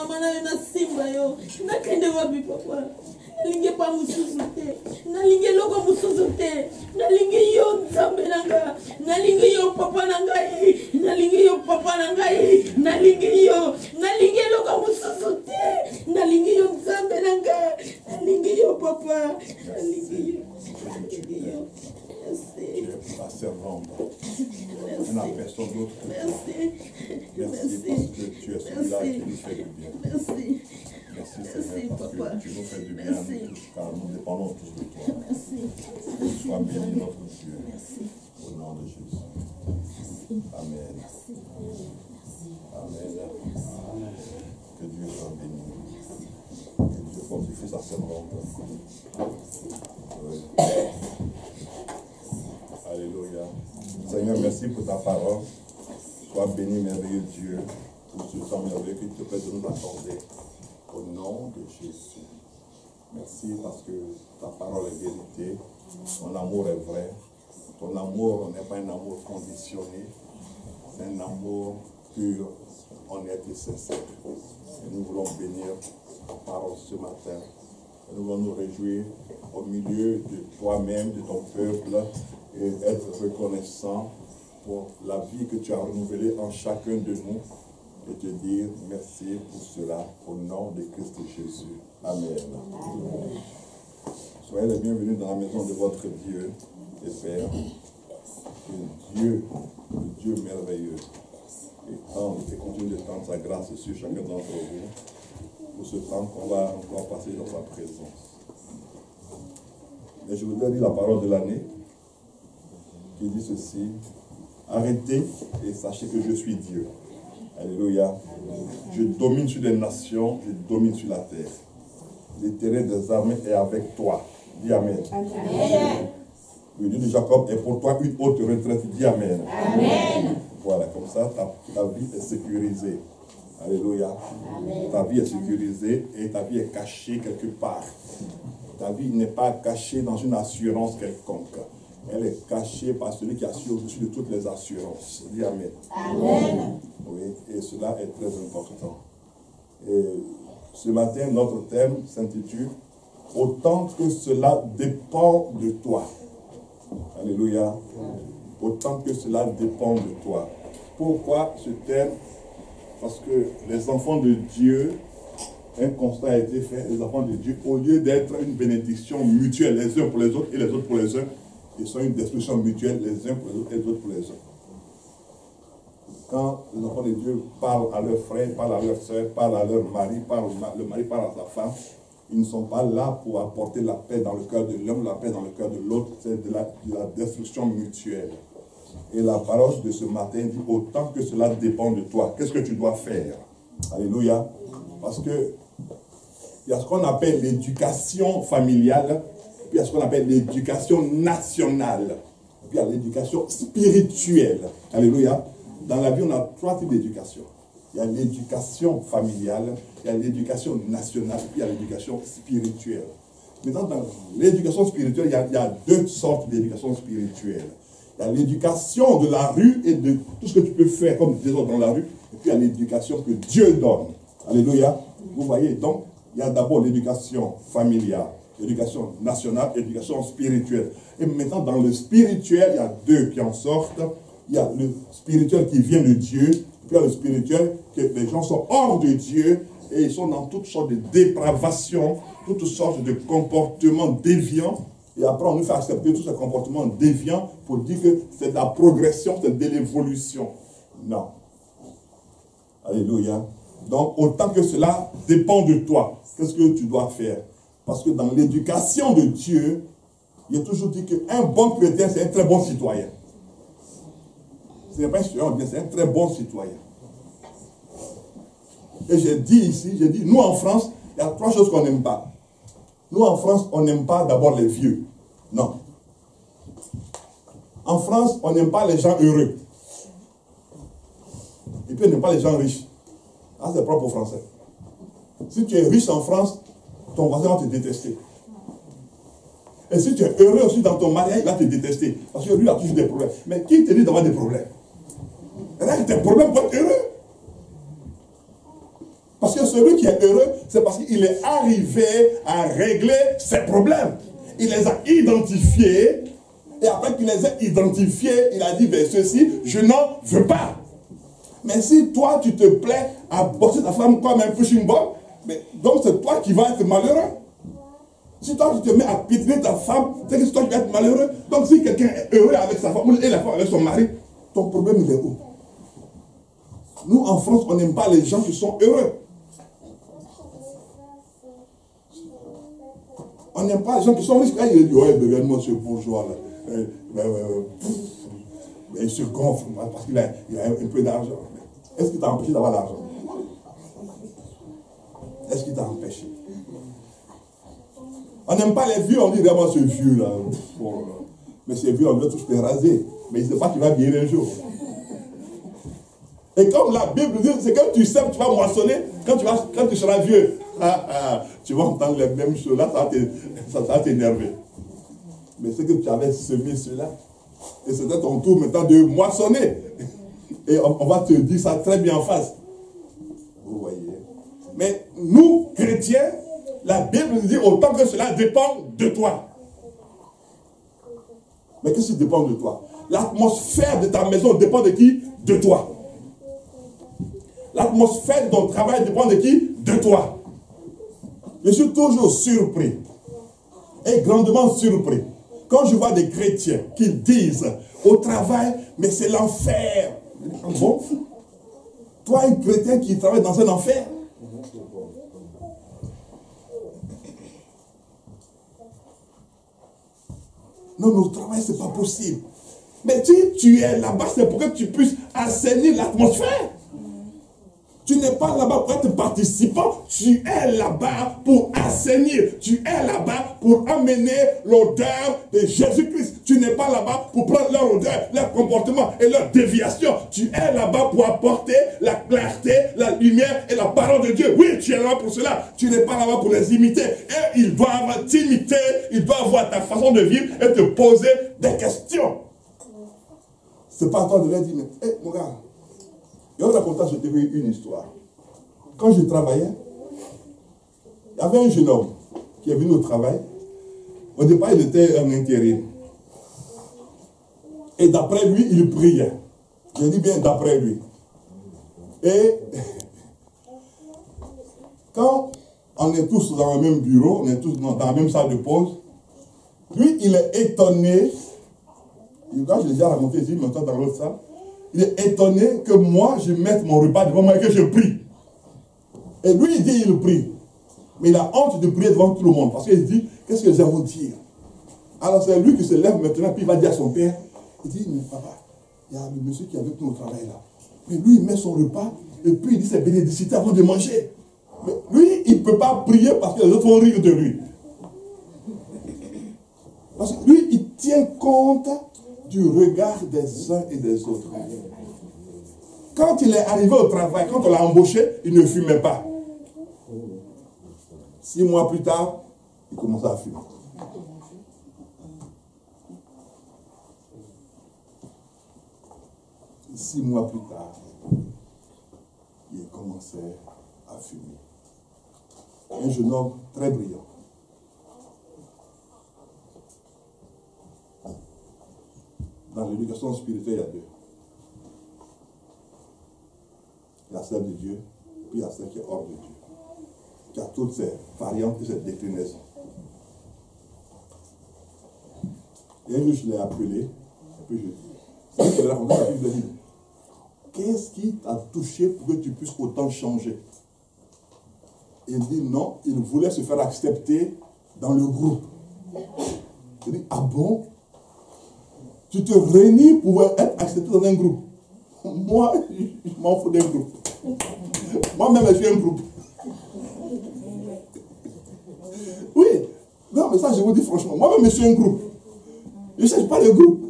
mana na simba yo. Na kende wapi papa. Nalinge pa mususu te. Nalinge loko mususu te. Nalinge yo nzambe nanga. Nalinge yo papa nanga. Nalinge yo papa nanga. Nalinge yo. Nalinge loko mususu te. Nalinge yo nzambe nanga. Nalinge yo papa. Nalinge yo. Nalinge yo. Tu es ma servante. Il n'y a personne d'autre que toi. Merci parce que tu es celui-là qui nous fait du bien. Merci. Merci Seigneur parce que tu nous fais du bien à nous tous, car nous dépendons tous de toi. Merci. Sois béni notre Dieu. Merci. Au nom de Jésus. Amen. Merci. Amen. Que Dieu soit béni. Que Dieu fortifie sa servante. Oui. Alléluia. Seigneur, merci pour ta parole. Sois béni, merveilleux Dieu, pour ce temps merveilleux qu'il te plaît de nous accorder. Au nom de Jésus. Merci parce que ta parole est vérité. Ton amour est vrai. Ton amour n'est pas un amour conditionné. C'est un amour pur, honnête et sincère. Et nous voulons bénir ta parole ce matin. Et nous voulons nous réjouir au milieu de toi-même, de ton peuple, et être reconnaissant pour la vie que tu as renouvelée en chacun de nous et te dire merci pour cela au nom de Christ Jésus. Amen. Soyez les bienvenus dans la maison de votre Dieu et Père. Que Dieu, le Dieu merveilleux, étende et continue de tendre sa grâce sur chacun d'entre vous pour ce temps qu'on va encore passer dans sa présence. Mais je voudrais dire la parole de l'année qui dit ceci: arrêtez et sachez que je suis Dieu. Alléluia. Je domine sur les nations, je domine sur la terre. L'Éternel des armées est avec toi. Dis Amen. Amen. Le Dieu de Jacob est pour toi une haute retraite. Dis Amen. Amen. Voilà, comme ça, ta vie est sécurisée. Alléluia. Amen. Ta vie est sécurisée et ta vie est cachée quelque part. Ta vie n'est pas cachée dans une assurance quelconque. Elle est cachée par celui qui assure au-dessus de toutes les assurances. Dis Amen. Amen. Oui, et cela est très important. Et ce matin, notre thème s'intitule « Autant que cela dépend de toi ». Alléluia. Autant que cela dépend de toi. Pourquoi ce thème? Parce que les enfants de Dieu, un constat a été fait, les enfants de Dieu, au lieu d'être une bénédiction mutuelle les uns pour les autres et les autres pour les uns, ils sont une destruction mutuelle les uns pour les autres et les autres pour les uns. Quand les enfants de Dieu parlent à leurs frères, parlent à leurs soeurs, parlent à leur mari, le mari parle à sa femme, ils ne sont pas là pour apporter la paix dans le cœur de l'un, la paix dans le cœur de l'autre, c'est de la destruction mutuelle. Et la parole de ce matin dit, autant que cela dépend de toi, qu'est-ce que tu dois faire? Alléluia. Parce que il y a ce qu'on appelle l'éducation familiale, puis il y a ce qu'on appelle l'éducation nationale, puis il y a l'éducation spirituelle. Alléluia. Dans la vie, on a trois types d'éducation. Il y a l'éducation familiale, il y a l'éducation nationale, puis il y a l'éducation spirituelle. Maintenant, dans l'éducation spirituelle, il y a deux sortes d'éducation spirituelle. Il y a l'éducation de la rue et de tout ce que tu peux faire comme désordre dans la rue, et puis il y a l'éducation que Dieu donne. Alléluia. Vous voyez, donc, il y a d'abord l'éducation familiale, l'éducation nationale, l'éducation spirituelle. Et maintenant, dans le spirituel, il y a deux qui en sortent. Il y a le spirituel qui vient de Dieu, puis il y a le spirituel que les gens sont hors de Dieu et ils sont dans toutes sortes de dépravations, toutes sortes de comportements déviants. Et après, on nous fait accepter tous ces comportements déviants pour dire que c'est de la progression, c'est de l'évolution. Non. Alléluia. Donc, autant que cela dépend de toi, qu'est-ce que tu dois faire? Parce que dans l'éducation de Dieu, il est toujours dit qu'un bon chrétien, c'est un très bon citoyen. Ce n'est pas un citoyen bien, c'est un très bon citoyen. Et j'ai dit ici, j'ai dit, nous en France, il y a trois choses qu'on n'aime pas. Nous en France, on n'aime pas d'abord les vieux. Non. En France, on n'aime pas les gens heureux. Et puis on n'aime pas les gens riches. Ah, c'est propre aux Français. Si tu es riche en France, ton voisin va te détester. Et si tu es heureux aussi dans ton mariage, il va te détester. Parce que lui, il a toujours des problèmes. Mais qui te dit d'avoir des problèmes? Rien que tes problèmes pour être heureux. Parce que celui qui est heureux, c'est parce qu'il est arrivé à régler ses problèmes. Il les a identifiés. Et après qu'il les ait identifiés, il a dit, ben ceci, je n'en veux pas. Mais si toi, tu te plais à bosser ta femme comme un pushing ball, donc c'est toi qui vas être malheureux. Si toi, tu te mets à piétiner ta femme, c'est que c'est toi qui vas être malheureux. Donc si quelqu'un est heureux avec sa femme, et la femme avec son mari, ton problème, il est où? Nous, en France, on n'aime pas les gens qui sont heureux. On n'aime pas les gens qui sont riches. Il dit, ouais, regarde-moi ce bourgeois-là. Il se gonfle parce qu'il a un peu d'argent. Est-ce qu'il t'a empêché d'avoir l'argent? Est-ce qu'il t'a empêché? On n'aime pas les vieux, on dit vraiment ce vieux-là. Mais ces vieux, on doit tous les raser. Mais il ne sait pas qu'il va vieillir un jour. Et comme la Bible dit, c'est quand tu sèmes, tu vas moissonner, quand tu seras vieux, tu vas entendre les mêmes choses. Là, ça va t'énerver. Mais c'est que tu avais semé cela. Et c'était ton tour maintenant de moissonner. Et on va te dire ça très bien en face. Vous voyez. Mais nous, chrétiens, la Bible nous dit autant que cela dépend de toi. Mais qu'est-ce qui dépend de toi? L'atmosphère de ta maison dépend de qui? De toi. L'atmosphère de ton travail dépend de qui? De toi. Je suis toujours surpris. Et grandement surpris. Quand je vois des chrétiens qui disent au travail, mais c'est l'enfer. Bon, toi, un chrétien qui travaille dans un enfer. Non, mais au travail, c'est pas possible. Mais si tu es là-bas, c'est pour que tu puisses assainir l'atmosphère. Tu n'es pas là-bas pour être participant, tu es là-bas pour assainir. Tu es là-bas pour amener l'odeur de Jésus-Christ. Tu n'es pas là-bas pour prendre leur odeur, leur comportement et leur déviation. Tu es là-bas pour apporter la clarté, la lumière et la parole de Dieu. Oui, tu es là pour cela. Tu n'es pas là-bas pour les imiter. Et ils doivent t'imiter, ils doivent voir ta façon de vivre et te poser des questions. C'est pas à toi de leur dire, mais hey, mon gars, je vais raconter, je t'ai vu une histoire. Quand je travaillais, il y avait un jeune homme qui est venu au travail. Au départ, il était un intérim. Et d'après lui, il priait. Je dis bien d'après lui. Et quand on est tous dans le même bureau, on est tous dans la même salle de pause, lui, il est étonné. Quand je l'ai déjà raconté ici, maintenant dans l'autre salle, il est étonné que moi, je mette mon repas devant moi et que je prie. Et lui, il dit, il prie. Mais il a honte de prier devant tout le monde. Parce qu'il dit, qu'est-ce que les gens vont dire? Alors c'est lui qui se lève maintenant, puis il va dire à son père, il dit, mais papa, il y a le monsieur qui est avec nous au travail là. Mais lui, il met son repas, et puis il dit ses bénédictions avant de manger. Mais lui, il ne peut pas prier parce que les autres vont rire de lui. Parce que lui, il tient compte du regard des uns et des autres. Quand il est arrivé au travail, quand on l'a embauché, il ne fumait pas. 6 mois plus tard, il commençait à fumer. Et 6 mois plus tard, il commençait à fumer. Un jeune homme très brillant. Dans l'éducation spirituelle, il y a deux. Il y a celle de Dieu, puis il y a celle qui est hors de Dieu. Qui a toutes ces variantes et ces déclinaisons. Et un jour, je l'ai appelé, et puis je lui ai dit, qu'est-ce qui t'a touché pour que tu puisses autant changer? Il dit non, il voulait se faire accepter dans le groupe. Je dis, ah bon? Tu te réunis pour être accepté dans un groupe. Moi, je m'en fous d'un groupe. Moi-même, je suis un groupe. Oui. Non, mais ça, je vous dis franchement. Moi-même, je suis un groupe. Je ne cherche pas le groupe.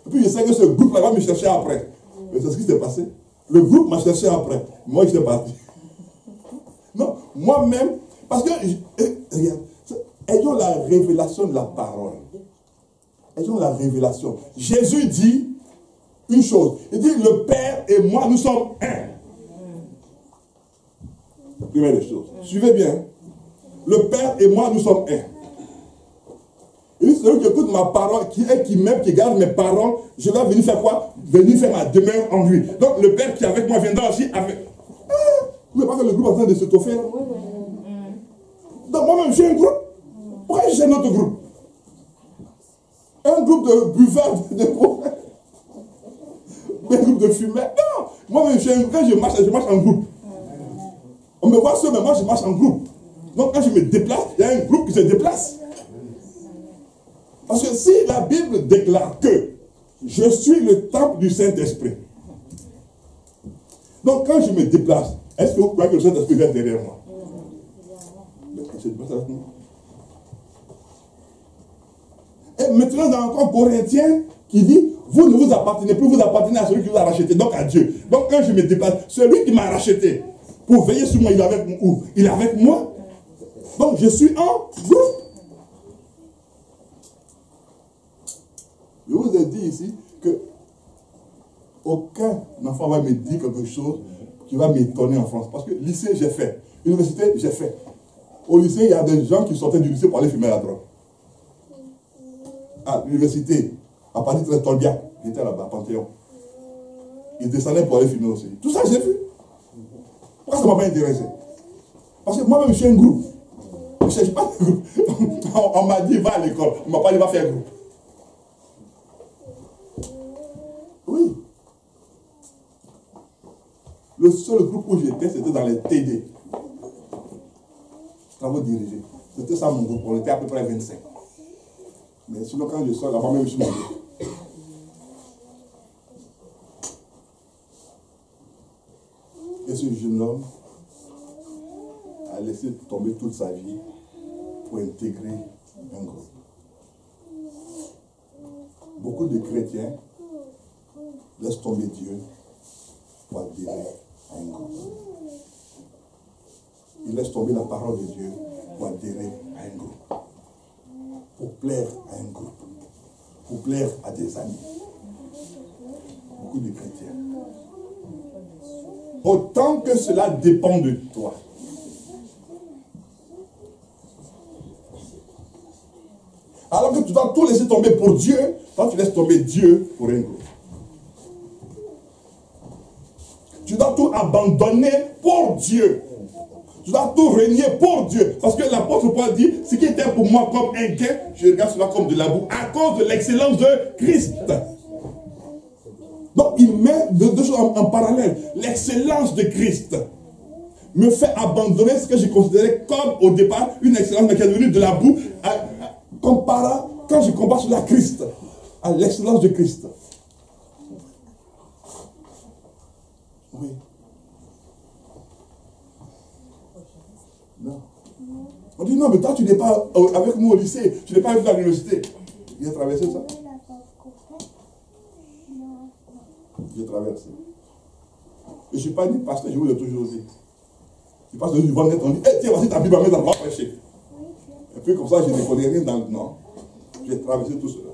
Et puis, je sais que ce groupe-là va me chercher après. Mais c'est ce qui s'est passé. Le groupe m'a cherché après. Moi, je suis parti. Non, moi-même, parce que, regarde, ayons la révélation de la parole. Ayons la révélation. Jésus dit une chose. Il dit, le Père et moi, nous sommes un. Première des choses. Suivez bien. Le Père et moi, nous sommes un. Et celui qui écoute ma parole, qui m'aime, qui garde mes paroles, je vais venir faire quoi? Venir faire ma demeure en lui. Donc le Père qui est avec moi viendra aussi avec. Ah, vous ne voyez pas que le groupe est en train de s'étoffer là? Donc moi-même j'ai un groupe. Pourquoi j'ai un autre groupe? Un groupe de buveurs un groupe de fumeurs. Non! Moi-même quand je marche en groupe. On me voit seul, mais moi je marche en groupe. Donc quand je me déplace, il y a un groupe qui se déplace. Parce que si la Bible déclare que je suis le temple du Saint-Esprit, donc quand je me déplace, est-ce que vous croyez que le Saint-Esprit vient derrière moi? Il se déplace avec moi. Et maintenant, dans encore Corinthiens qui dit, vous ne vous appartenez plus, vous appartenez à celui qui vous a racheté, donc à Dieu. Donc quand je me déplace, celui qui m'a racheté, pour veiller sur moi, il est avec moi. Où? Il est avec moi. Donc je suis en groupe. Je vous ai dit ici que aucun enfant va me dire quelque chose qui va m'étonner en France. Parce que lycée, j'ai fait. Université, j'ai fait. Au lycée, il y a des gens qui sortaient du lycée pour aller fumer la drogue. À l'université, à partir de Tolbiac, j'étais là-bas, à Panthéon. Ils descendaient pour aller fumer aussi. Tout ça, j'ai vu. Pourquoi ça ne m'a pas intéressé? Parce que moi-même, je suis un groupe. Je ne cherche pas de groupe. On m'a dit, va à l'école. On ne m'a pas dit, va faire groupe. Oui. Le seul groupe où j'étais, c'était dans les TD. Travaux dirigés. C'était ça mon groupe. On était à peu près 25. Mais sinon, quand je sors là-bas, même je suis mon groupe. Et ce jeune homme a laissé tomber toute sa vie pour intégrer un groupe. Beaucoup de chrétiens laissent tomber Dieu pour adhérer à un groupe. Ils laissent tomber la parole de Dieu pour adhérer à un groupe. Pour plaire à un groupe. Pour plaire à des amis. Beaucoup de chrétiens. Autant que cela dépend de toi. Alors que tu dois tout laisser tomber pour Dieu, toi tu laisses tomber Dieu pour un groupe. Tu dois tout abandonner pour Dieu. Tu dois tout renier pour Dieu. Parce que l'apôtre Paul dit, ce qui était pour moi comme un gain, je regarde cela comme de la boue, à cause de l'excellence de Christ. Donc il met deux choses en parallèle. L'excellence de Christ me fait abandonner ce que j'ai considéré comme au départ une excellence, mais qui est devenue de la boue, comparant quand je compare sur la Christ, à l'excellence de Christ. Oui. Non. On dit non, mais toi tu n'es pas avec moi au lycée, tu n'es pas avec moi à l'université. Il a traversé ça. J'ai traversé. Et je ne suis pas ni pasteur, je vous l'ai toujours dit. Je passe du vent net, on dit, hey, tiens, voici ta Bible, on va prêcher. Et puis comme ça, je ne connais rien dans le nom. J'ai traversé tout cela.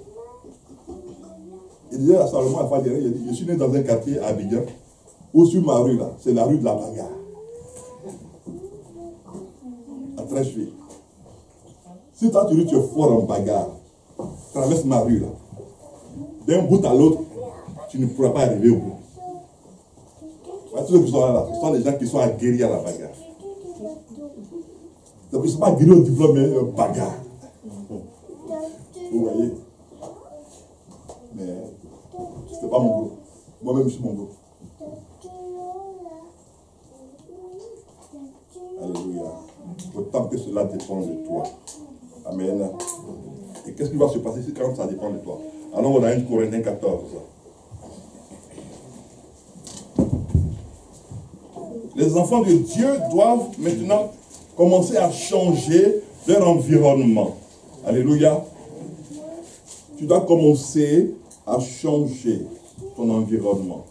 Et disait à Salomon, à Fadéré, il a dit, je suis né dans un quartier à Abidjan, où sur ma rue là, c'est la rue de la bagarre. À Trècheville. Si toi tu dis tu es fort en bagarre, traverse ma rue là. D'un bout à l'autre, tu ne pourras pas arriver au bout. Tous ceux qui sont là, ce sont des gens qui sont aguerris à la bagarre. Donc ils ne sont pas aguerris au diplôme, mais bagarre. Vous voyez? Mais ce n'était pas mon groupe. Moi-même, je suis mon groupe. Alléluia. Autant que cela dépend de toi. Amen. Et qu'est-ce qui va se passer quand ça dépend de toi? Alors on a 1 Corinthiens 14. Les enfants de Dieu doivent maintenant commencer à changer leur environnement. Alléluia. Tu dois commencer à changer ton environnement.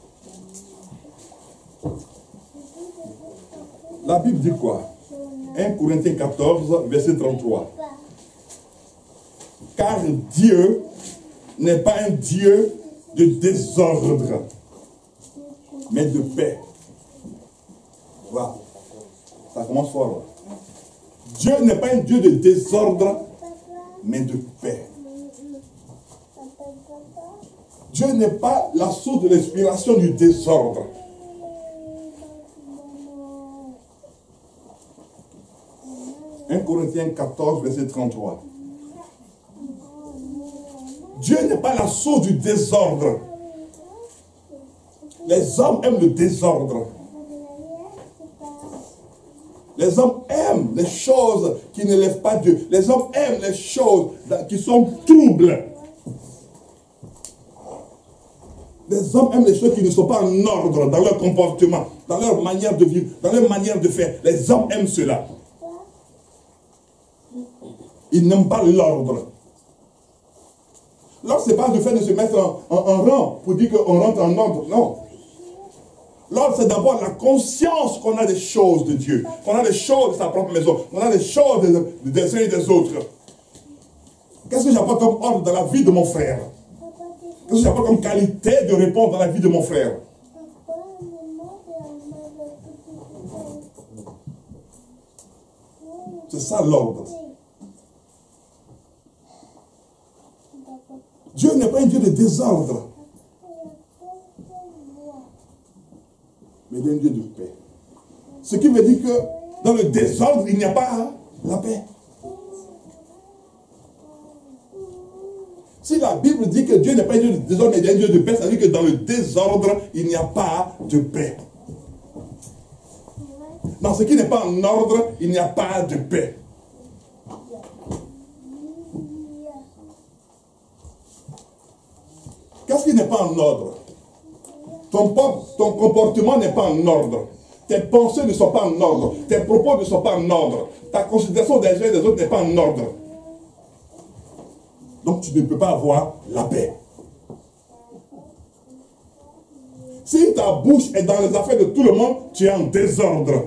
La Bible dit quoi? 1 Corinthiens 14, verset 33. Car Dieu n'est pas un Dieu de désordre, mais de paix. Voilà. Ça commence fort. Dieu n'est pas un Dieu de désordre, mais de paix. Dieu n'est pas la source de l'inspiration du désordre. « 1 Corinthiens 14, verset 33. Dieu n'est pas la source du désordre. Les hommes aiment le désordre. Les hommes aiment les choses qui ne lèvent pas Dieu. Les hommes aiment les choses qui sont troubles. Les hommes aiment les choses qui ne sont pas en ordre dans leur comportement, dans leur manière de vivre, dans leur manière de faire. Les hommes aiment cela. Ils n'aiment pas l'ordre. L'ordre, ce n'est pas le fait de se mettre en rang pour dire qu'on rentre en ordre. Non. L'ordre, c'est d'abord la conscience qu'on a des choses de Dieu, qu'on a des choses de sa propre maison, qu'on a des choses des uns et des autres. Qu'est-ce que j'apporte comme ordre dans la vie de mon frère? Qu'est-ce que j'apporte comme qualité de réponse dans la vie de mon frère? C'est ça l'ordre. Dieu n'est pas un Dieu de désordre, mais il est un Dieu de paix. Ce qui veut dire que dans le désordre, il n'y a pas la paix. Si la Bible dit que Dieu n'est pas un Dieu de désordre, mais il est un Dieu de paix, ça veut dire que dans le désordre, il n'y a pas de paix. Dans ce qui n'est pas en ordre, il n'y a pas de paix. Qu'est-ce qui n'est pas en ordre? Ton comportement n'est pas en ordre. Tes pensées ne sont pas en ordre. Tes propos ne sont pas en ordre. Ta considération des uns et des autres n'est pas en ordre. Donc tu ne peux pas avoir la paix. Si ta bouche est dans les affaires de tout le monde, tu es en désordre.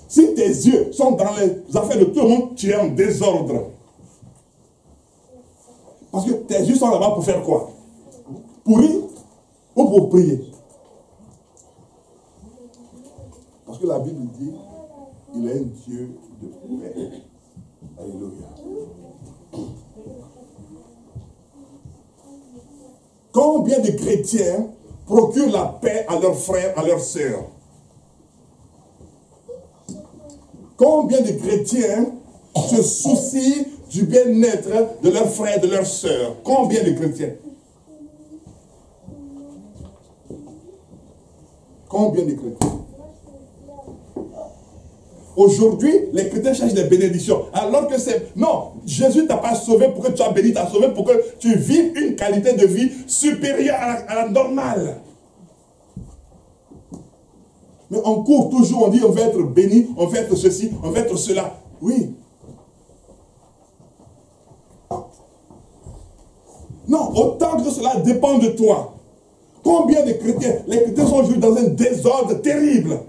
Si tes yeux sont dans les affaires de tout le monde, tu es en désordre. Parce que tes yeux sont là-bas pour faire quoi? Pour rire ou pour prier? Parce que la Bible dit, il est un Dieu de paix. Alléluia. Combien de chrétiens procurent la paix à leurs frères, à leurs sœurs? Combien de chrétiens se soucient du bien-être de leurs frères, de leurs sœurs? Combien de chrétiens? Combien de chrétiens? Aujourd'hui, les chrétiens cherchent des bénédictions. Alors que c'est... Non, Jésus ne t'a pas sauvé pour que tu sois béni, t'a sauvé pour que tu vives une qualité de vie supérieure à la normale. Mais on court toujours, on dit on va être béni, on va être ceci, on va être cela. Oui. Non, autant que cela dépend de toi. Combien de chrétiens? Les chrétiens sont aujourd'hui dans un désordre terrible.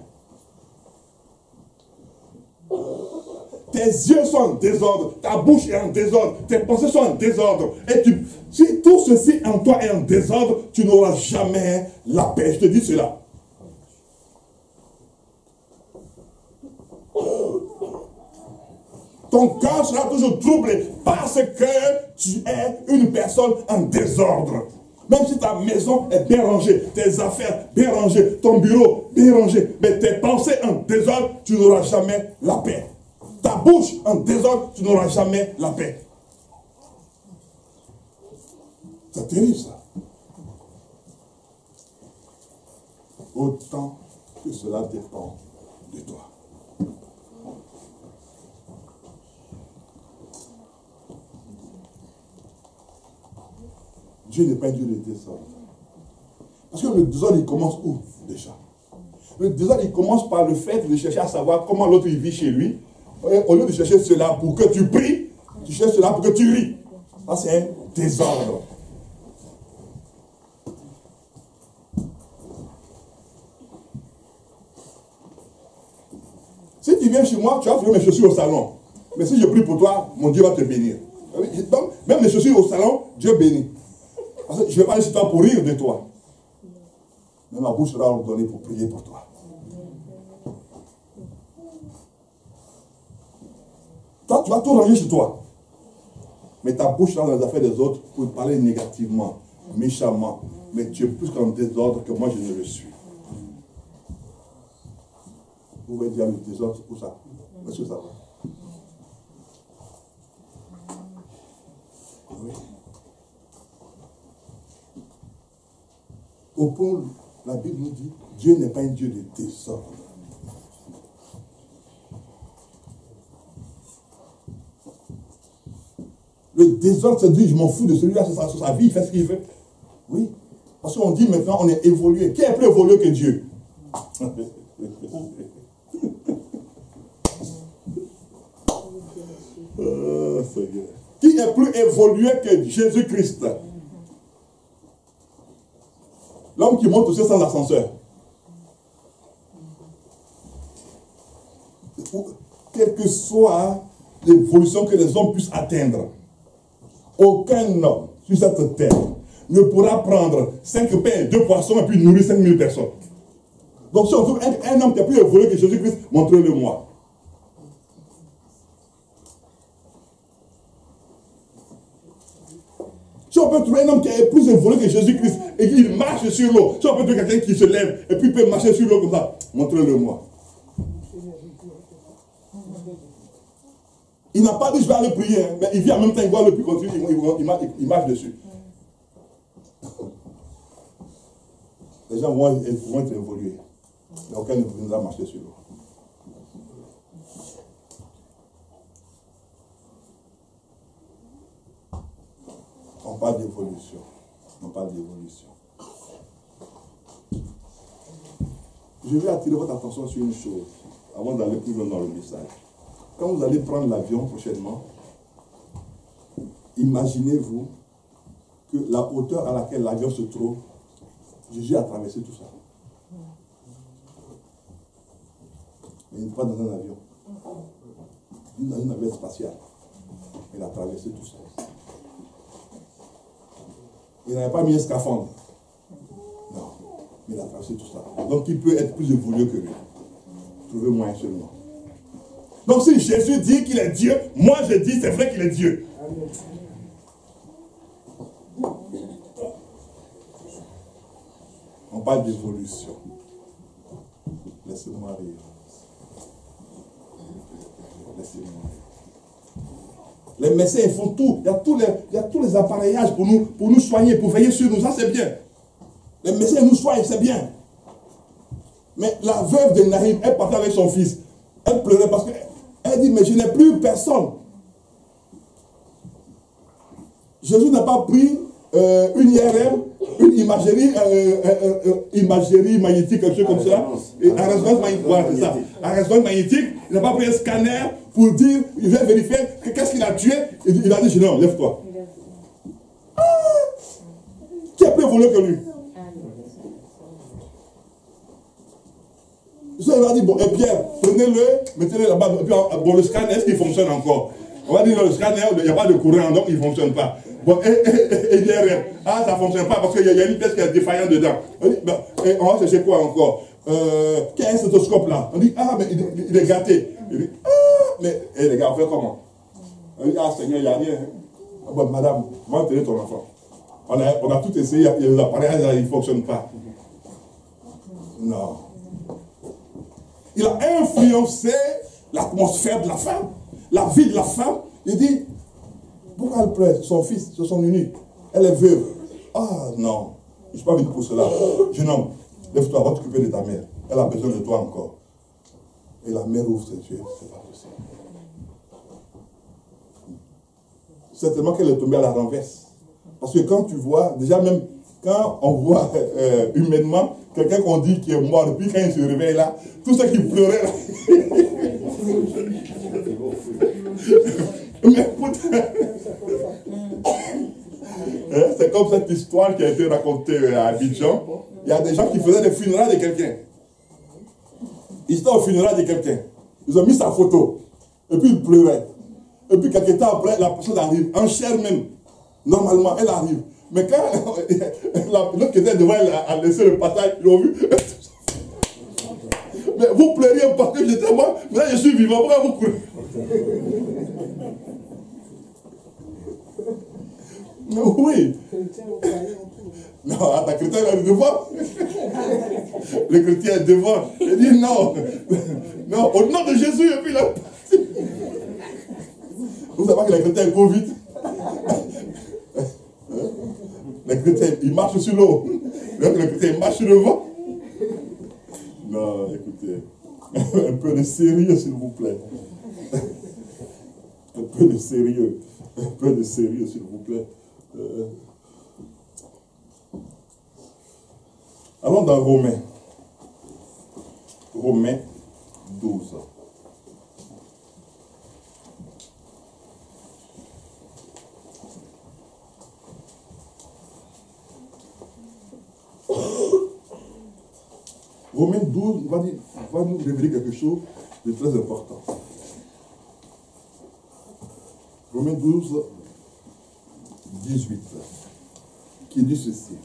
Tes yeux sont en désordre, ta bouche est en désordre, tes pensées sont en désordre. Et si tout ceci en toi est en désordre, tu n'auras jamais la paix. Je te dis cela. Ton cœur sera toujours troublé parce que tu es une personne en désordre. Même si ta maison est bien rangée, tes affaires bien rangées, ton bureau bien rangé, mais tes pensées en désordre, tu n'auras jamais la paix. Ta bouche en désordre, tu n'auras jamais la paix. C'est terrible ça. Autant que cela dépend de toi. Dieu n'est pas un Dieu de désordre. Parce que le désordre, il commence où déjà? Le désordre, il commence par le fait de chercher à savoir comment l'autre il vit chez lui. Au lieu de chercher cela pour que tu pries, tu cherches cela pour que tu ris. Ça, c'est un désordre. Si tu viens chez moi, tu vas trouver mes chaussures au salon. Mais si je prie pour toi, mon Dieu va te bénir. Donc, même les chaussures au salon, Dieu bénit. Parce que je ne vais pas aller chez toi pour rire de toi. Mais ma bouche sera ordonnée pour prier pour toi. Tu vas tout ranger chez toi. Mais ta bouche dans les affaires des autres pour parler négativement, méchamment. Mais tu es plus qu'en désordre que moi je ne le suis. Vous voyez dire le désordre, où ça? Est-ce que ça va? Oui. Au point, la Bible nous dit, Dieu n'est pas un Dieu de désordre. Le désordre, c'est dire, je m'en fous de celui-là sur sa vie, il fait ce qu'il veut. Oui. Parce qu'on dit maintenant, on est évolué. Qui est plus évolué que Dieu? Qui est plus évolué que Jésus-Christ? L'homme qui monte aussi sans ascenseur. Quelle que soit l'évolution que les hommes puissent atteindre, aucun homme sur cette terre ne pourra prendre 5 pains et 2 poissons et puis nourrir 5000 personnes. Donc si on trouve un homme qui est plus évolué que Jésus-Christ, montrez-le-moi. Si on peut trouver un homme qui est plus évolué que Jésus-Christ et qu'il marche sur l'eau, si on peut trouver quelqu'un qui se lève et puis peut marcher sur l'eau comme ça, montrez-le-moi. Il n'a pas dit je vais aller prier, hein, mais il vient en même temps, il voit le puits continuer, il marche dessus. Les gens vont être évolués, mais aucun ne viendra marcher sur l'eau. On parle d'évolution. On parle d'évolution. Je vais attirer votre attention sur une chose, avant d'aller plus loin dans le message. Quand vous allez prendre l'avion prochainement, imaginez-vous que la hauteur à laquelle l'avion se trouve, Jésus a traversé tout ça. Mais il n'est pas dans un avion. Il est dans une navette spatiale. Il a traversé tout ça. Il n'avait pas mis un scaphandre. Non. Mais il a traversé tout ça. Donc il peut être plus évolué que lui. Trouvez-moi un seul nom. Donc si Jésus dit qu'il est Dieu, moi je dis c'est vrai qu'il est Dieu. Amen. On parle d'évolution. Laissez-moi rire. Laissez-moi rire. Les médecins ils font tout. Il y a tous les appareillages pour nous soigner, pour veiller sur nous. Ça c'est bien. Les médecins nous soignent, c'est bien. Mais la veuve de Naïm, elle partait avec son fils. Elle pleurait parce qu'elle dit, mais je n'ai plus personne. Jésus n'a pas pris une IRM, une imagerie magnétique, quelque chose comme ça. Et un résonance magnétique, voilà, c'est ça. Un résonance magnétique, il n'a pas pris un scanner pour dire, il veut vérifier qu'est-ce qu'il a tué. Il a dit, non, lève-toi. Ah, qui a plus évolué que lui? Ça, il va dire, bon, et Pierre, prenez-le, mettez-le là-bas, et puis, bon, le scanner, est-ce qu'il fonctionne encore? On va dire, le scanner, il n'y a pas de courant, donc il ne fonctionne pas. Bon, et l'IRM, ah, ça ne fonctionne pas parce qu'il y a une pièce qui est défaillante dedans. Et on va chercher quoi encore? Qui a un stéthoscope là? On dit, ah, mais il est gâté. Il dit, ah, mais, les gars, on fait comment? On dit, ah, Seigneur, il n'y a rien. Ah, bon, madame, va tenir ton enfant. On a tout essayé, les appareils, ils ne fonctionnent pas. Non. Il a influencé l'atmosphère de la femme, la vie de la femme. Il dit, pourquoi elle pleure? Son fils, c'est son unique. Elle est veuve. Ah non, je ne suis pas venu pour cela. Jeune homme, lève-toi, va t'occuper de ta mère. Elle a besoin de toi encore. Et la mère ouvre ses yeux, c'est pas possible. Certainement qu'elle est tombée à la renverse. Parce que quand tu vois, déjà même, quand on voit humainement, quelqu'un qu'on dit qui est mort, et puis quand il se réveille là, tout ce qui pleurait là. Mais c'est comme cette histoire qui a été racontée à Abidjan. Il y a des gens qui faisaient des funérailles de quelqu'un. Ils étaient au funérailles de quelqu'un. Ils ont mis sa photo. Et puis ils pleuraient. Et puis quelques temps après, la personne arrive, en chair même. Normalement, elle arrive. Mais quand l'autre qui était devant elle a laissé le passage, ils l'ont vu. Mais vous pleuriez parce que j'étais mort, mais là je suis vivant. Pourquoi vous courez? Oui. Non, à ta chrétien, il est devant. Le chrétien est devant. Il dit non. Non, au nom de Jésus, et puis là. Vous savez que les chrétiens courent vite. Les chrétiens, ils marchent sur l'eau. Les chrétiens, ils marchent sur le vent. Non, écoutez. Un peu de sérieux, s'il vous plaît. Un peu de sérieux. Un peu de sérieux, s'il vous plaît. Allons dans Romains. Romains 12. Romains 12 va nous révéler quelque chose de très important. Romains 12, 18, qui dit ceci.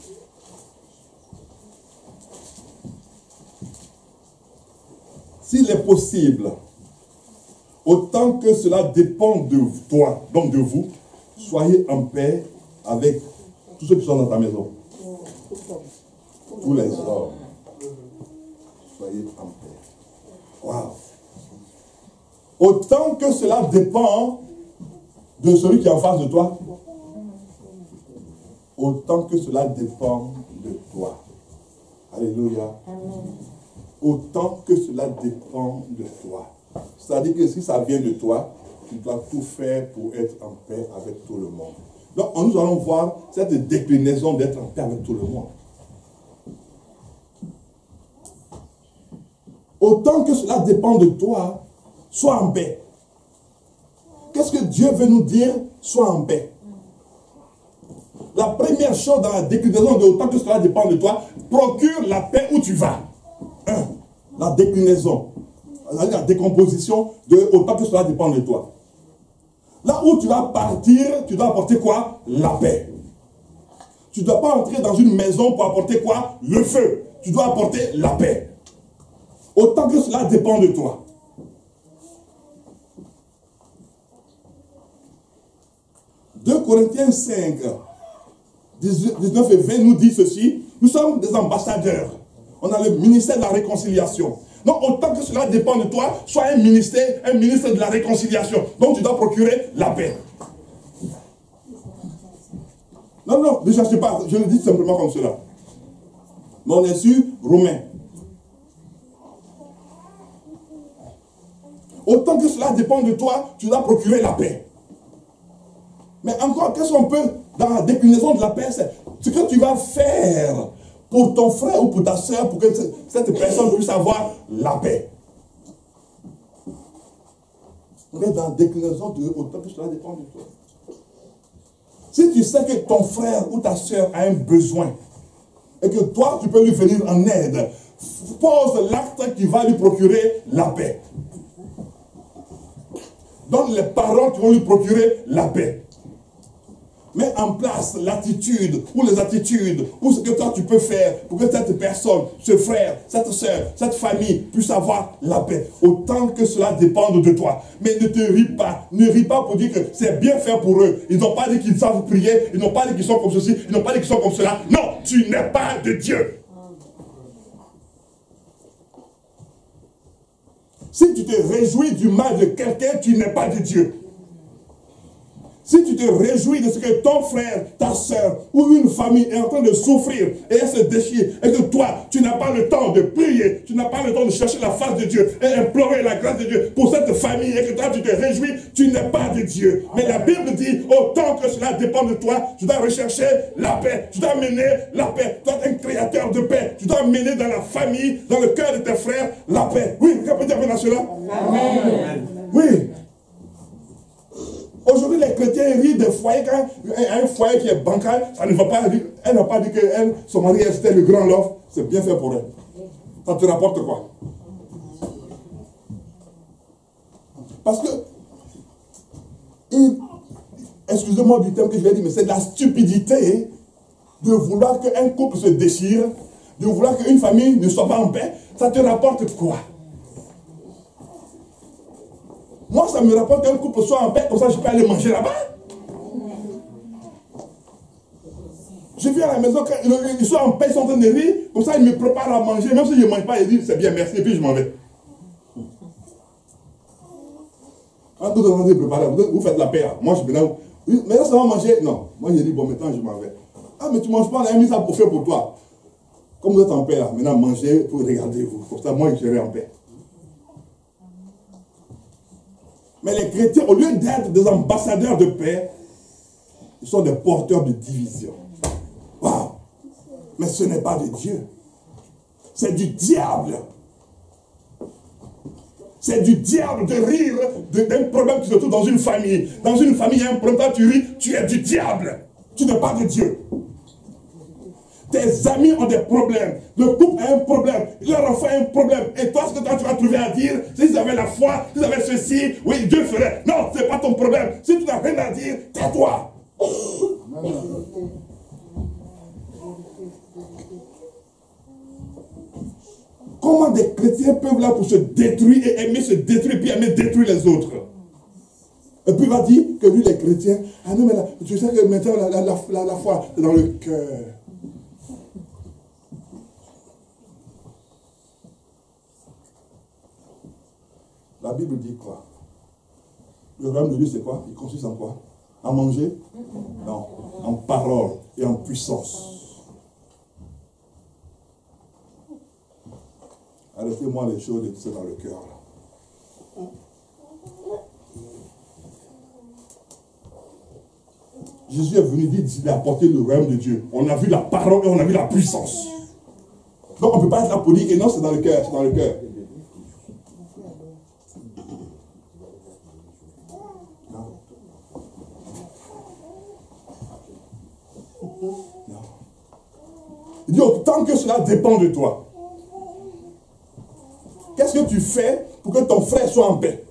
S'il est possible, autant que cela dépend de toi, donc de vous, soyez en paix avec tous ceux qui sont dans ta maison. Tous les hommes. Soyez en paix. Waouh. Autant que cela dépend de celui qui est en face de toi, autant que cela dépend de toi. Alléluia. Autant que cela dépend de toi. C'est-à-dire que si ça vient de toi, tu dois tout faire pour être en paix avec tout le monde. Donc, nous allons voir cette déclinaison d'être en paix avec tout le monde. Autant que cela dépend de toi, sois en paix. Qu'est-ce que Dieu veut nous dire? Sois en paix. La première chose dans la déclinaison de autant que cela dépend de toi, procure la paix où tu vas. La déclinaison, la décomposition de autant que cela dépend de toi. Là où tu vas partir, tu dois apporter quoi? La paix. Tu ne dois pas entrer dans une maison pour apporter quoi? Le feu. Tu dois apporter la paix. Autant que cela dépend de toi. « 2 Corinthiens 5, 19 et 20 nous dit ceci. Nous sommes des ambassadeurs. On a le ministère de la réconciliation. Donc, autant que cela dépend de toi, sois un ministre de la réconciliation. Donc, tu dois procurer la paix. Non, non, ne cherchez pas. Je le dis simplement comme cela. Mais on est sur Romains. Autant que cela dépend de toi, tu dois procurer la paix. Mais encore, qu'est-ce qu'on peut, dans la déclinaison de la paix, c'est ce que tu vas faire pour ton frère ou pour ta soeur, pour que cette personne puisse avoir la paix. On est dans la déclinaison de autant que cela dépend de toi. Si tu sais que ton frère ou ta soeur a un besoin, et que toi, tu peux lui venir en aide, pose l'acte qui va lui procurer la paix. Donne les paroles qui vont lui procurer la paix. Mets en place l'attitude ou les attitudes ou ce que toi tu peux faire pour que cette personne, ce frère, cette soeur, cette famille puisse avoir la paix. Autant que cela dépende de toi. Mais ne te ris pas. Ne ris pas pour dire que c'est bien fait pour eux. Ils n'ont pas dit qu'ils savent prier. Ils n'ont pas dit qu'ils sont comme ceci. Ils n'ont pas dit qu'ils sont comme cela. Non, tu n'es pas de Dieu. Si tu te réjouis du mal de quelqu'un, tu n'es pas de Dieu. Si tu te réjouis de ce que ton frère, ta soeur ou une famille est en train de souffrir et elle se déchire et que toi, tu n'as pas le temps de prier, tu n'as pas le temps de chercher la face de Dieu et implorer la grâce de Dieu pour cette famille et que toi tu te réjouis, tu n'es pas de Dieu. Mais la Bible dit, autant que cela dépend de toi, tu dois rechercher la paix, tu dois mener la paix, tu dois être un créateur de paix, tu dois mener dans la famille, dans le cœur de tes frères, la paix. Oui, vous pouvez dire maintenant cela? Amen. Oui. Aujourd'hui, les chrétiens rient des foyers. Quand un foyer qui est bancal, ça ne va pas dire. Elle n'a pas dit que son mari était le grand love. C'est bien fait pour elle. Ça te rapporte quoi? Parce que, excusez-moi du terme que je vais dire, mais c'est de la stupidité de vouloir qu'un couple se déchire, de vouloir qu'une famille ne soit pas en paix. Ça te rapporte quoi? Moi, ça me rapporte qu'un couple soit en paix, comme ça je peux aller manger là-bas. Je viens à la maison, quand ils sont en paix, ils sont en train de rire, comme ça ils me préparent à manger, même si je ne mange pas, ils disent c'est bien, merci, et puis je m'en vais. Quand tout est en train de préparer, vous faites la paix là. Moi je me lève, oui, mais là ça va manger. Non, moi j'ai dit bon, maintenant je m'en vais. Ah, mais tu ne manges pas, on a mis ça pour faire pour toi. Comme vous êtes en paix là, maintenant mangez pour regarder vous. Comme ça, moi je serai en paix. Mais les chrétiens, au lieu d'être des ambassadeurs de paix, ils sont des porteurs de division. Waouh! Mais ce n'est pas de Dieu. C'est du diable. C'est du diable de rire d'un problème qui se trouve dans une famille. Dans une famille, il y a un problème, toi tu ris, tu es du diable. Tu n'es pas de Dieu. Tes amis ont des problèmes. Le couple a un problème. Leur enfant a un problème. Et toi, ce que toi, tu vas trouver à dire, s'ils avaient la foi, s'ils avaient ceci, oui, Dieu ferait. Non, ce n'est pas ton problème. Si tu n'as rien à dire, tais-toi. Comment des chrétiens peuvent là pour se détruire et aimer se détruire, puis aimer détruire les autres? Et puis il va dire que lui, les chrétiens, ah non, mais là, tu sais que maintenant la foi, c'est dans le cœur. La Bible dit quoi? Le royaume de Dieu, c'est quoi? Il consiste en quoi? En manger? Non. En parole et en puissance. Arrêtez-moi les choses et tout ça dans le cœur. Jésus est venu dire qu'il a apporté le royaume de Dieu. On a vu la parole et on a vu la puissance. Donc on ne peut pas être là pour dire que non, c'est dans le cœur, c'est dans le cœur. Non. Il dit autant que cela dépend de toi. Qu'est-ce que tu fais pour que ton frère soit en paix?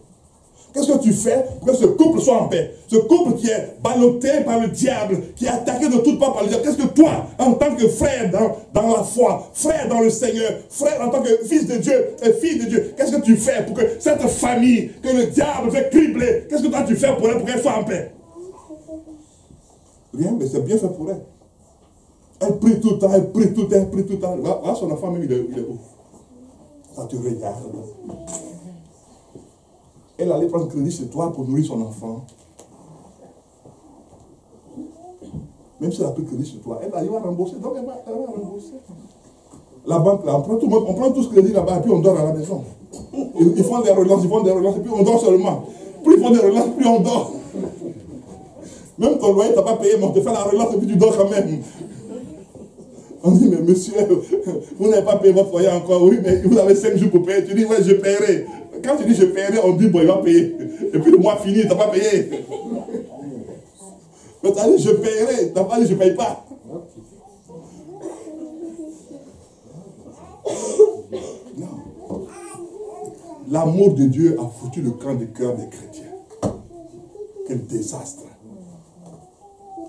Qu'est-ce que tu fais pour que ce couple soit en paix? Ce couple qui est ballotté par le diable, qui est attaqué de toutes parts par le diable. Qu'est-ce que toi, en tant que frère dans la foi, frère dans le Seigneur, frère en tant que fils de Dieu et fille de Dieu, qu'est-ce que tu fais pour que cette famille, que le diable fait cribler, qu'est-ce que toi tu fais pour elle, pour qu'elle soit en paix? Rien, mais c'est bien fait pour elle. Elle prie tout le temps, elle prie tout le temps, elle prie tout le temps. Là, son enfant même, il est où? Ça te regarde. Elle allait prendre crédit chez toi pour nourrir son enfant. Même si elle a pris crédit chez toi, elle va rembourser. Donc elle va rembourser. La banque, là, on prend tout ce crédit là-bas et puis on dort à la maison. Ils font des relances, et puis on dort seulement. Plus ils font des relances, plus on dort. Même ton loyer, tu n'as pas payé, mais on te fait la relance et puis tu dors quand même. On dit, mais monsieur, vous n'avez pas payé votre foyer encore. Oui, mais vous avez 5 jours pour payer. Tu dis, ouais, je paierai. Quand tu dis je paierai, on dit, bon, il va payer. Et puis le mois fini, tu n'as pas payé. Mais tu as dit, je paierai. Tu n'as pas dit, je ne paye pas. Non. L'amour de Dieu a foutu le camp du cœur des chrétiens. Quel désastre.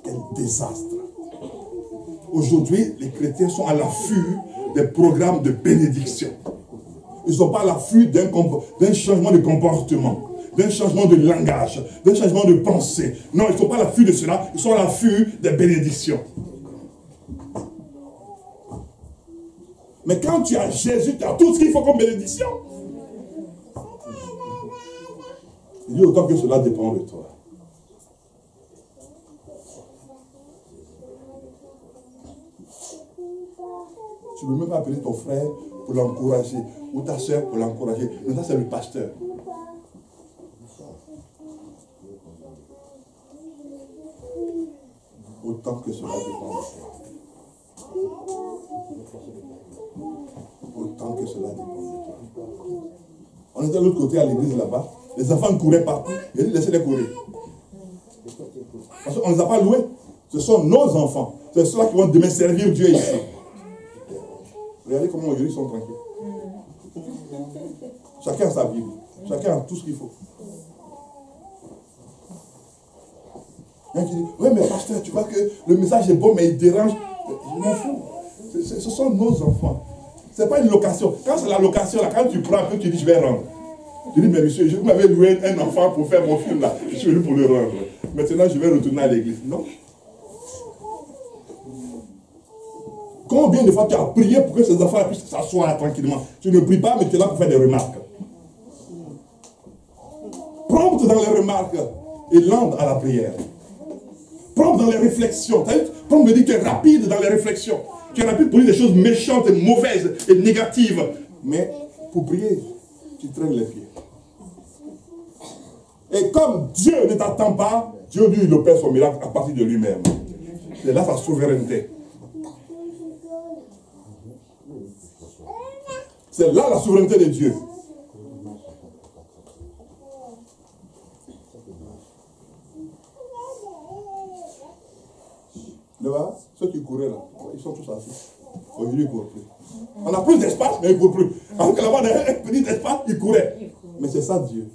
Quel désastre. Aujourd'hui, les chrétiens sont à l'affût des programmes de bénédiction. Ils ne sont pas à l'affût d'un changement de comportement, d'un changement de langage, d'un changement de pensée. Non, ils ne sont pas à l'affût de cela, ils sont à l'affût des bénédictions. Mais quand tu as Jésus, tu as tout ce qu'il faut comme bénédiction. Il dit autant que cela dépend de toi. Tu ne peux même pas appeler ton frère pour l'encourager, ou ta soeur pour l'encourager. Mais ça, c'est le pasteur. Autant que cela dépend de toi. Autant que cela dépend de toi. On était de l'autre côté à l'église là-bas. Les enfants couraient partout. Il a dit, laissez-les courir. Parce qu'on ne les a pas loués. Ce sont nos enfants. C'est ceux-là qui vont demain servir Dieu ici. Regardez comment aujourd'hui ils sont tranquilles. Chacun a sa Bible. Chacun a tout ce qu'il faut. Il y en a qui disent, oui mais pasteur, tu vois que le message est bon mais il dérange. Je m'en fous. Ce sont nos enfants. Ce n'est pas une location. Quand c'est la location, là, quand tu prends un peu, tu dis je vais rendre. Je dis, mais monsieur, je m'avais loué un enfant pour faire mon film là. Je suis venu pour le rendre. Maintenant, je vais retourner à l'église. Non. Combien de fois tu as prié pour que ces enfants puissent s'asseoir tranquillement? Tu ne pries pas, mais tu es là pour faire des remarques. Prompte dans les remarques et lente à la prière. Prompte dans les réflexions. Prompte me dit que tu es rapide dans les réflexions. Tu es rapide pour dire des choses méchantes et mauvaises et négatives. Mais pour prier, tu traînes les pieds. Et comme Dieu ne t'attend pas, Dieu lui il opère son miracle à partir de lui-même. C'est là sa souveraineté. C'est là la souveraineté de Dieu. Là-bas, ceux qui couraient là, ils sont tous assis. Aujourd'hui, ils ne courent plus. On a plus d'espace, mais ils ne courent plus. Alors que là-bas, il y a un petit espace, ils couraient. Mais c'est ça Dieu.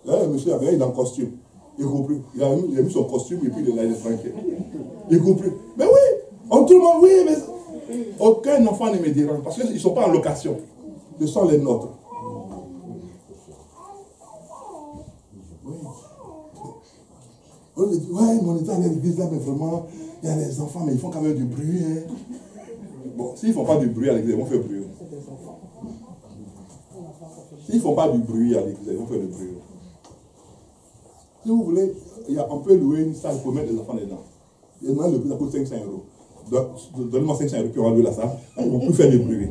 Là, le monsieur il est en costume. Il ne court plus. Il a mis son costume et puis il est tranquille. Il ne court plus. Mais oui, tout le monde, oui, mais aucun enfant ne me dérange parce qu'ils ne sont pas en location. Ce sont les nôtres. Oui. On dit, ouais, on est allé à l'église là, mais vraiment, il y a les enfants, mais ils font quand même du bruit. Hein. Bon, s'ils ne font pas du bruit à l'église, ils vont faire du bruit. S'ils ne font pas du bruit à l'église, ils vont faire du bruit. Si vous voulez, on peut louer une salle pour mettre les enfants dedans. Et maintenant, le prix, ça coûte 500 €. Donnez-moi 500 € puis on va louer la salle. Ils ne vont plus faire du bruit.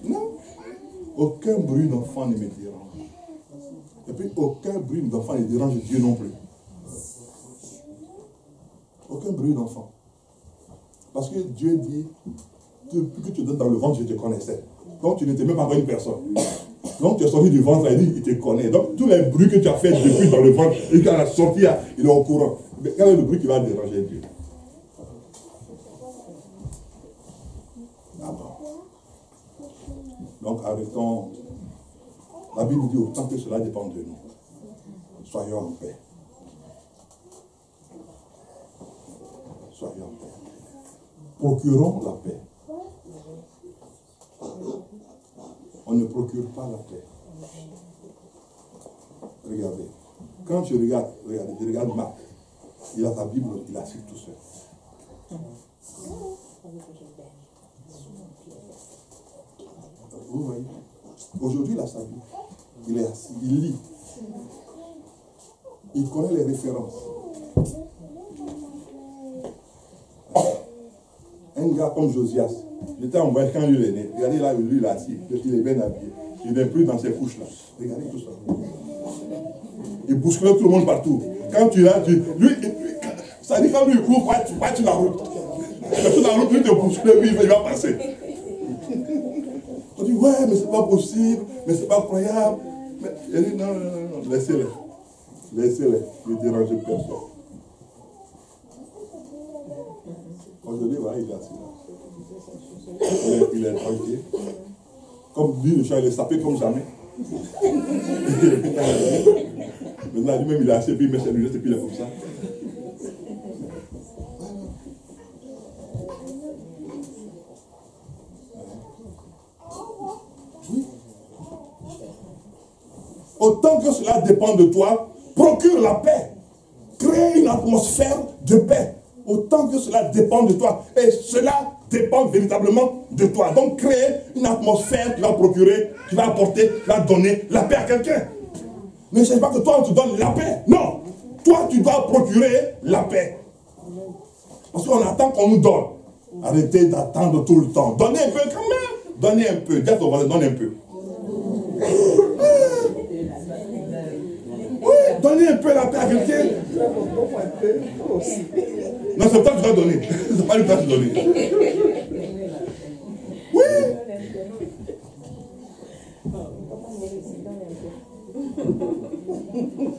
Non. Aucun bruit d'enfant ne me dérange. Et puis, aucun bruit d'enfant ne dérange Dieu non plus. Aucun bruit d'enfant. Parce que Dieu dit, depuis que tu étais dans le ventre, je te connaissais. Donc, tu n'étais même pas une personne. Donc, tu es sorti du ventre, il te connaît. Donc, tous les bruits que tu as fait depuis dans le ventre, et quand la sortie, il est au courant. Mais quel est le bruit qui va déranger Dieu? D'abord. Donc, arrêtons. La Bible dit autant que cela dépend de nous. Soyons en paix. Soyons en paix. Procurons la paix. On ne procure pas la paix. Regardez. Quand je regarde Marc, il a sa Bible, il a su tout seul. Vous voyez? Aujourd'hui, il a sa Bible. Il est assis, il lit. Il connaît les références. Un gars comme Josias, j'étais en voyage quand lui est né. Regardez là, lui il est assis, il est bien habillé. Il n'est plus dans ses couches là. Regardez tout ça. Il bouscule tout le monde partout. Quand tu l'as, ça dit quand lui il court, va sur la route. Sur la route, lui te bouscule, lui il va passer. On dit, ouais, mais c'est pas possible, mais c'est pas croyable. Mais il dit, non, laissez-les. Laissez-les, ne dérangez personne. Aujourd'hui, voilà, il est assis là. Il est tranquille. Comme dit le chat, il est sapé comme jamais. Maintenant, lui-même, il est assis, puis il met ses lunettes, et puis il est comme ça. Oui. Autant que cela dépend de toi, procure la paix. Crée une atmosphère de paix. Autant que cela dépend de toi. Et cela dépend véritablement de toi. Donc créer une atmosphère qui va procurer, qui va apporter, qui va donner la paix à quelqu'un. Ne cherche pas que toi on te donne la paix. Non. Toi tu dois procurer la paix. Parce qu'on attend qu'on nous donne. Arrêtez d'attendre tout le temps. Donnez un peu quand même. Donnez un peu. Dis à ton voisin, donne un peu. Oui, donnez un peu la paix à quelqu'un. Non, c'est pas que tu dois donner. C'est pas lui qui doit te donner. Oui.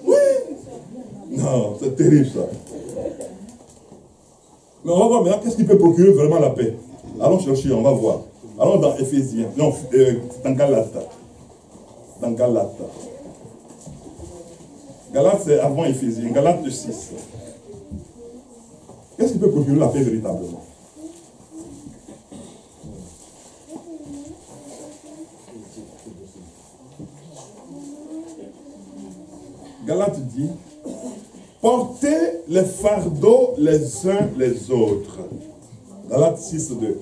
Oui. Non, c'est terrible ça. Mais on va voir maintenant qu'est-ce qui peut procurer vraiment la paix. Allons chercher, on va voir. Allons dans Éphésiens. Non, dans Galate. Dans Galate. Galates, c'est avant Éphésiens. Galates 6. Qu'est-ce qui peut procurer la paix véritablement? Galates dit, portez les fardeaux les uns les autres. Galates 6, 2.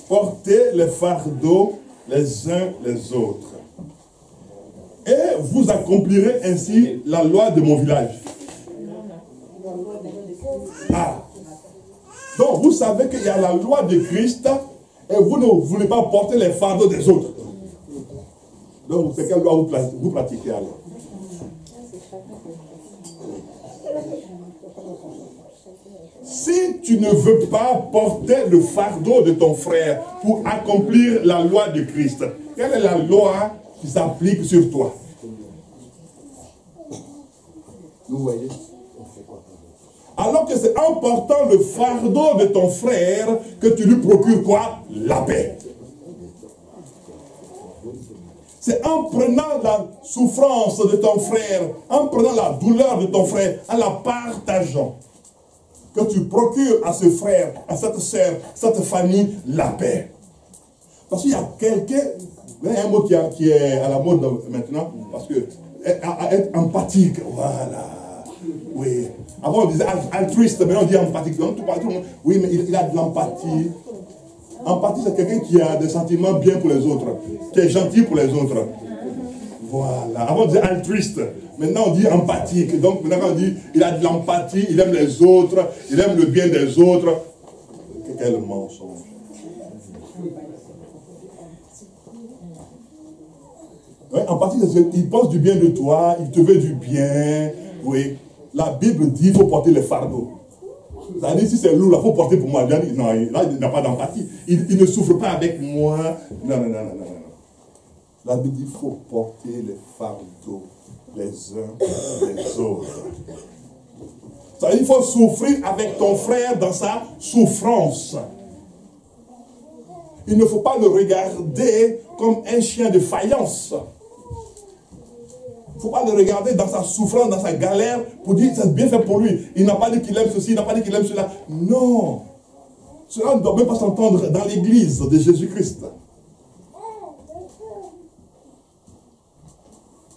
Portez les fardeaux les uns les autres. Et vous accomplirez ainsi la loi de mon village. Ah. Donc vous savez qu'il y a la loi de Christ et vous ne voulez pas porter les fardeaux des autres. Donc c'est quelle loi vous pratiquez alors? Si tu ne veux pas porter le fardeau de ton frère pour accomplir la loi de Christ, quelle est la loi qui s'applique sur toi? Vous voyez? Alors que c'est en portant le fardeau de ton frère que tu lui procures quoi? La paix. C'est en prenant la souffrance de ton frère, en prenant la douleur de ton frère, en la partageant, que tu procures à ce frère, à cette sœur, cette famille, la paix. Parce qu'il y a quelqu'un, il y a un mot qui est à la mode maintenant, parce que être empathique, voilà. Oui. Avant on disait altruiste, maintenant on dit empathique. Donc, tout le monde, oui, mais il a de l'empathie. Empathie, c'est quelqu'un qui a des sentiments bien pour les autres, qui est gentil pour les autres. Voilà. Avant on disait altruiste, maintenant on dit empathique. Donc maintenant on dit il a de l'empathie, il aime les autres, il aime le bien des autres. Quel mensonge. Oui, empathie, il pense du bien de toi, il te veut du bien. Oui. La Bible dit qu'il faut porter les fardeaux. Ça dit si c'est lourd, il faut porter pour moi. Non, là, il n'a pas d'empathie. Il ne souffre pas avec moi. Non. La Bible dit qu'il faut porter les fardeaux les uns les autres. Ça dit qu'il faut souffrir avec ton frère dans sa souffrance. Il ne faut pas le regarder comme un chien de faïence. Il ne faut pas le regarder dans sa souffrance, dans sa galère, pour dire que c'est bien fait pour lui. Il n'a pas dit qu'il aime ceci, il n'a pas dit qu'il aime cela. Non. Cela ne doit même pas s'entendre dans l'église de Jésus-Christ.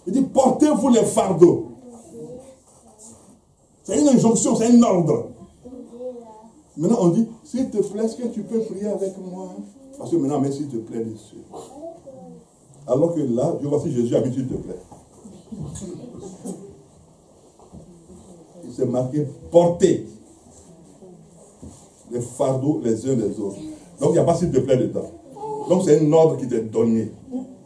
Il dit, portez-vous les fardeaux. C'est une injonction, c'est un ordre. Maintenant, on dit, s'il te plaît, est-ce que tu peux prier avec moi? Parce que maintenant, mais s'il te plaît, bien sûr. Alors que là, je vois si Jésus a dit, s'il te plaît. Il s'est marqué porter les fardeaux les uns des autres. Donc il n'y a pas s'il te plaît dedans. Donc c'est un ordre qui t'est donné.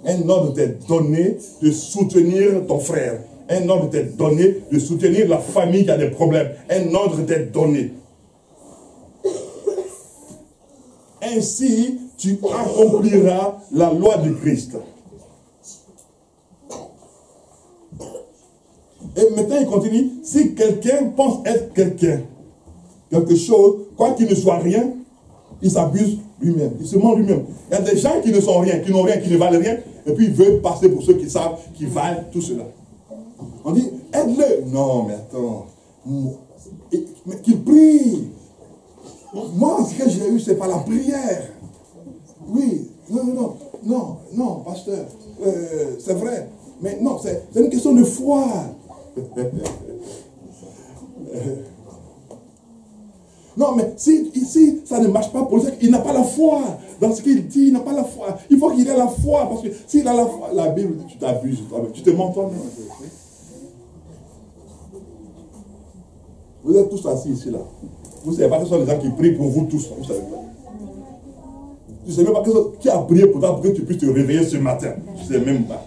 Un ordre t'est donné de soutenir ton frère. Un ordre t'est donné de soutenir la famille qui a des problèmes. Un ordre t'est donné. Ainsi, tu accompliras la loi du Christ. Et maintenant, il continue. Si quelqu'un pense être quelqu'un, quelque chose, quoi qu'il ne soit rien, il s'abuse lui-même. Il se ment lui-même. Il y a des gens qui ne sont rien, qui n'ont rien, qui ne valent rien, et puis ils veulent passer pour ceux qui savent, qui valent tout cela. On dit, aide-le. Non, mais attends. Mais qu'il prie. Moi, ce que j'ai eu, c'est pas la prière. Oui, non, pasteur. C'est vrai. Mais non, c'est une question de foi. Non, mais si ici, ça ne marche pas pour lui, il n'a pas la foi. Dans ce qu'il dit, il n'a pas la foi. Il faut qu'il ait la foi. Parce que s'il a la foi, la Bible dit, tu t'abuses toi-même. Tu te mens toi-même. Vous êtes tous assis ici, là. Vous ne savez pas que ce sont les gens qui prient pour vous tous. Vous savez pas. Tu ne sais même pas qui a prié pour toi pour que tu puisses te réveiller ce matin. Tu ne sais même pas.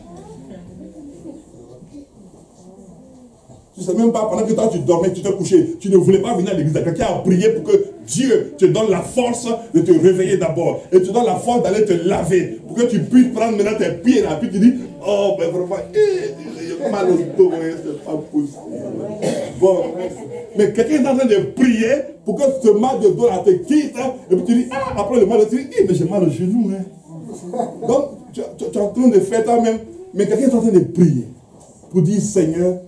Tu ne sais même pas, pendant que toi tu dormais, tu t'es couché, tu ne voulais pas venir à l'église. Quelqu'un a prié pour que Dieu te donne la force de te réveiller d'abord. Et te donne la force d'aller te laver. Pour que tu puisses prendre maintenant tes pieds là. Puis tu dis, oh ben vraiment, j'ai mal au dos, c'est pas possible. Bon. Mais quelqu'un est en train de prier pour que ce mal de dos là te quitte. Et puis tu dis, ah, après le mal de dos, tu dis, mais j'ai mal au genou. Donc, tu es en train de faire toi-même. Mais quelqu'un est en train de prier pour dire, Seigneur,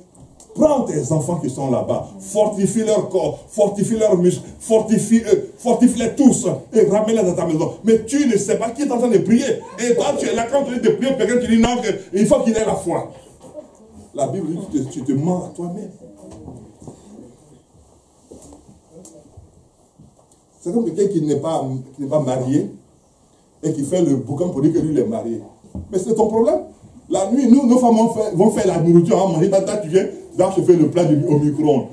Prends tes enfants qui sont là-bas, fortifie leur corps, fortifie leurs muscles, fortifie-eux, fortifie-les tous et ramène-les dans ta maison. Mais tu ne sais pas qui est en train de prier. Et toi, tu es là quand tu dis de prier, quelqu'un tu dis non, il faut qu'il ait la foi. La Bible dit que tu te mens à toi-même. C'est comme quelqu'un qui n'est pas marié et qui fait le boucan pour dire que lui il est marié. Mais c'est ton problème. La nuit, nous, nos femmes vont faire la nourriture, hein, manger, tu viens, là je fais le plat au micro-ondes.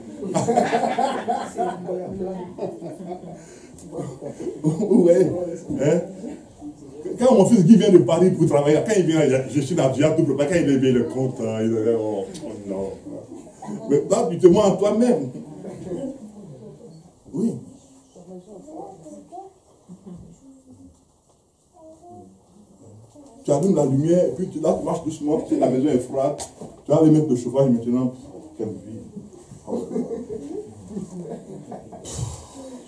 Ouais. Hein? Quand mon fils Guy vient de Paris pour travailler, quand il vient, je suis dans tout préparé, quand il vient le compte, il dit oh non. Mais toi, tu te mens à toi-même. Oui. Tu allumes la lumière, et puis là tu marches doucement, tu sais, la maison est froide, tu vas aller mettre le chauffage maintenant. Quelle vie. Oh.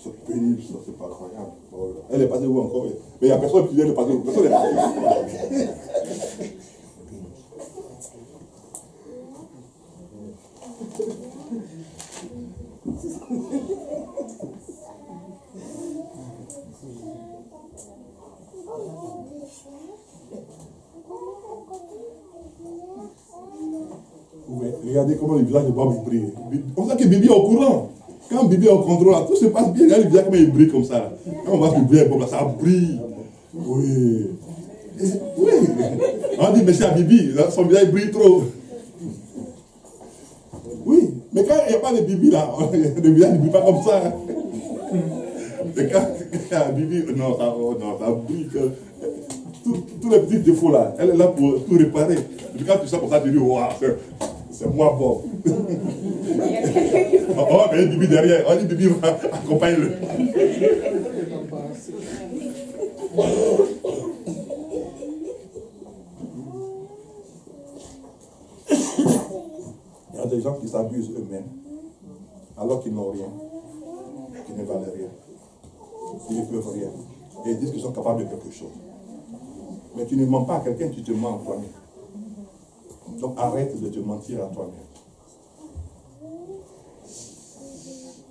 C'est pénible, ça, c'est pas incroyable. Oh, elle est passée où encore? Mais il n'y a personne qui vient de passer où. Personne n'est passé. Regardez comment le visage de Bob brille. On sait que Bibi est au courant. Quand Bibi est au contrôle, tout se passe bien. Regardez le visage comment il brille comme ça. Quand on voit que Bibi est Bob, ça brille. Oui. Oui. On dit, mais c'est à Bibi, son visage brille trop. Oui. Mais quand il n'y a pas de Bibi là, le visage ne brille pas comme ça. Mais quand il y a Bibi, non, ça brille. Tous les petits défauts là, elle est là pour tout réparer. Et quand tu sens comme ça, tu dis, waouh, c'est moi Bob. Oh, mais Bibi derrière, on dit Bibi va accompagner-le. Il y a des gens qui s'abusent eux-mêmes, alors qu'ils n'ont rien, qu'ils ne valent rien, qu'ils ne peuvent rien. Et ils disent qu'ils sont capables de quelque chose. Mais tu ne mens pas à quelqu'un, tu te mens à toi-même. Donc arrête de te mentir à toi-même.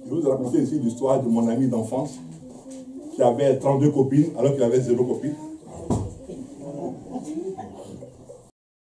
Je vous ai raconté ici l'histoire de mon ami d'enfance qui avait 32 copines alors qu'il avait 0 copine.